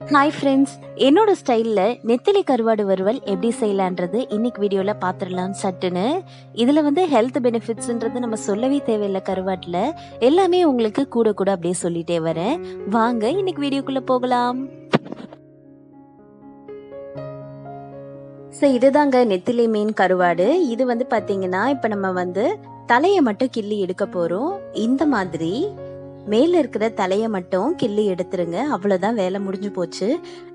Hi friends, என்னோட ஸ்டைலில் நெத்திலி கருவாடு வறுவல் எப்படி செய்யலான்றது இன்னைக்கு வீடியோவில் பார்த்துடலாம் சட்டுன்னு. இதில் ஹெல்த் பெனிஃபிட்ஸ்ன்றது நம்ம சொல்லவே தேவையில்லை. கருவாட்டில் எல்லாமே உங்களுக்கு கூட கூட அப்படியே சொல்லிட்டே வரேன். வாங்க இன்னைக்கு வீடியோக்குள்ளே போகலாம். ஸோ இதுதாங்க நெத்திலி மீன் கருவாடு. இது பார்த்தீங்கன்னா இப்போ நம்ம தலையை மட்டும் கிள்ளி எடுக்க போகிறோம். இந்த மாதிரி மேல இருக்கிற தலையை மட்டும் கிள்ளி எடுத்துருங்க. அவ்வளவுதான், வேலை முடிஞ்சு போச்சு.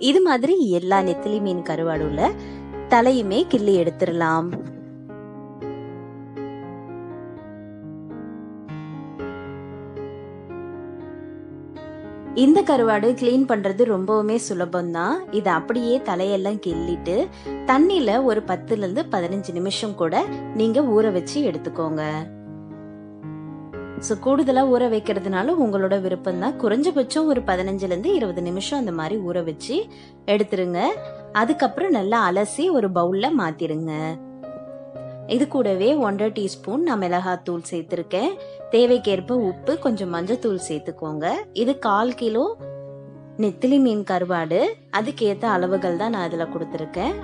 இது மாதிரி எல்லா நெத்திலி மீன் கருவாடுல தலையுமே கிள்ளி எடுத்துடலாம். இந்த கருவாடு கிளீன் பண்றது ரொம்பவுமே சுலபம்தான். இதை அப்படியே தலையெல்லாம் கிள்ளிட்டு தண்ணியில ஒரு 10 to 15 நிமிஷம் கூட நீங்க ஊற வச்சு எடுத்துக்கோங்க. ஸோ கூடுதலாக ஊற வைக்கிறதுனால உங்களோட விருப்பம் தான். குறைஞ்சபட்சம் ஒரு 15 to 20 நிமிஷம் அந்த மாதிரி ஊற வச்சு எடுத்துருங்க. அதுக்கப்புறம் நல்லா அலசி ஒரு பவுலில் மாற்றிடுங்க. இது கூடவே 1.5 டீஸ்பூன் நான் மிளகாத்தூள் சேர்த்துருக்கேன். தேவைக்கேற்ப உப்பு, கொஞ்சம் மஞ்சத்தூள் சேர்த்துக்கோங்க. இது 1/4 கிலோ நெத்திலி மீன் கருவாடு. அதுக்கேற்ற அளவுகள் தான் நான் அதில் கொடுத்துருக்கேன்.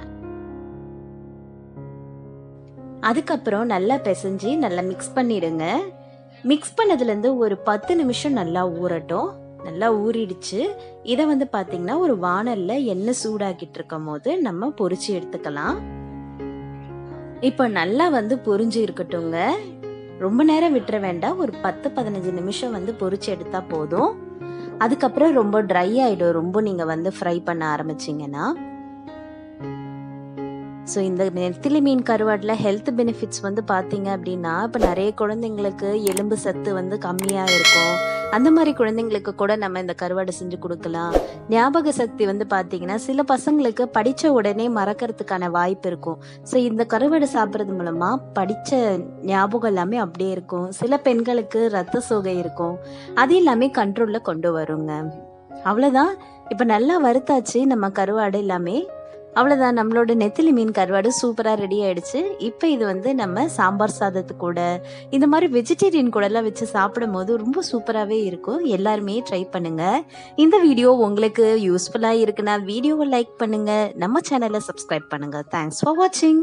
அதுக்கப்புறம் நல்லா பிசைஞ்சு நல்லா மிக்ஸ் பண்ணிடுங்க. மிக்ஸ் பண்ணதுலேருந்து ஒரு 10 நிமிஷம் நல்லா ஊறட்டும். நல்லா ஊறிடுச்சு. இதை பார்த்தீங்கன்னா ஒரு வானல்ல எண்ணெய் சூடாக்கிட்டு இருக்கும் போது நம்ம பொரிச்சு எடுத்துக்கலாம். இப்போ நல்லா பொரிஞ்சு இருக்கட்டுங்க. ரொம்ப நேரம் விட்டுற வேண்டாம். ஒரு 10-15 நிமிஷம் பொரிச்சு எடுத்தா போதும். அதுக்கப்புறம் ரொம்ப ட்ரை ஆயிடும், ரொம்ப நீங்க ஃப்ரை பண்ண ஆரம்பிச்சிங்கன்னா. ஸோ இந்த நெத்திலி மீன் கருவாட்டில் ஹெல்த் பெனிஃபிட்ஸ் பார்த்தீங்க அப்படின்னா, இப்போ நிறைய குழந்தைங்களுக்கு எலும்பு சத்து கம்மியாக இருக்கும். அந்த மாதிரி குழந்தைங்களுக்கு கூட நம்ம இந்த கருவாடு செஞ்சு கொடுக்கலாம். ஞாபக சக்தி பார்த்தீங்கன்னா சில பசங்களுக்கு படித்த உடனே மறக்கிறதுக்கான வாய்ப்பு இருக்கும். ஸோ இந்த கருவாடு சாப்பிட்றது மூலமாக படித்த ஞாபகம் எல்லாமே அப்படியே இருக்கும். சில பெண்களுக்கு ரத்த சோகை இருக்கும், அது எல்லாமே கண்ட்ரோலில் கொண்டு வருங்க. அவ்வளோதான். இப்போ நல்லா வறுத்தாச்சு நம்ம கருவாடு எல்லாமே. அவ்வளோதான், நம்மளோட நெத்திலி மீன் கருவாடு சூப்பராக ரெடி ஆயிடுச்சு. இப்போ இது நம்ம சாம்பார் சாதத்து கூட, இந்த மாதிரி வெஜிடேரியன் கூடலாம் வச்சு சாப்பிடும் போது ரொம்ப சூப்பராகவே இருக்கும். எல்லாருமே ட்ரை பண்ணுங்க. இந்த வீடியோ உங்களுக்கு யூஸ்ஃபுல்லாக இருக்குன்னா வீடியோவை லைக் பண்ணுங்க, நம்ம சேனலை சப்ஸ்கிரைப் பண்ணுங்க. தேங்க்ஸ் ஃபார் வாட்சிங்.